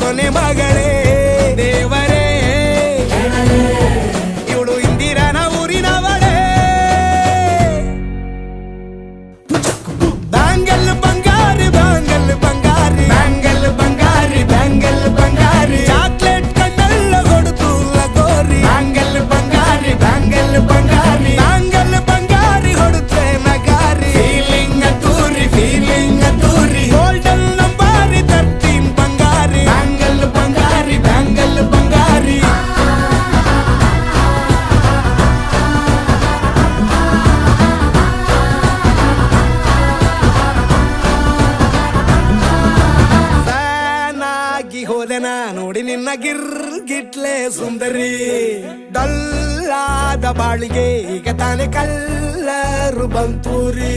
ಕೊನೆ ಮಗಳೇ ದೇವರೇ ಇವಳು ಇಂದಿರನ ಊರಿನವಳೇ ಬ್ಯಾಂಗಲ್ ಬಂಗಾರಿ ಬ್ಯಾಂಗಲ್ ಬಂಗಾರಿ ಬ್ಯಾಂಗಲ್ ಬಂಗಾರಿ ಬ್ಯಾಂಗಲ್ ಬಂಗಾರಿ ಚಾಕ್ಲೇಟ್ ಕಣ್ಣೆಲ್ಲ ಕೊಡುತ್ತು ಲಗೋರಿ ಬ್ಯಾಂಗಲ್ ಬಂಗಾರಿ ಬ್ಯಾಂಗಲ್ ಬಂಗಾರಿ ಬ್ಯಾಂಗಲ್ ಬಂಗಾರಿ ಹೊಡುತ್ತೆ ನಗಾರಿ ಫೀಲಿಂಗ್ ಅದ್ದೂರಿ ಗೋಲ್ಡನ್ ನಂಬಾರಿ 13 ಬಂಗಾರಿ ಬ್ಯಾಂಗಲ್ ಬಂಗಾರಿ ಬ್ಯಾಂಗಲ್ ಬಂಗಾರಿ ಫ್ಯಾನಾಗಿ ಹೋದೆನ ನೋಡಿ ನಿನ್ನ ಗಿರ್ಗಿಟ್ಲೆ ಸುಂದರಿ ಡಲ್ಲಾದ ಬಾಳಿಗೆ ಈಗ ತಾನೆ ಕಲ್ಲರು ಬಂತೂರಿ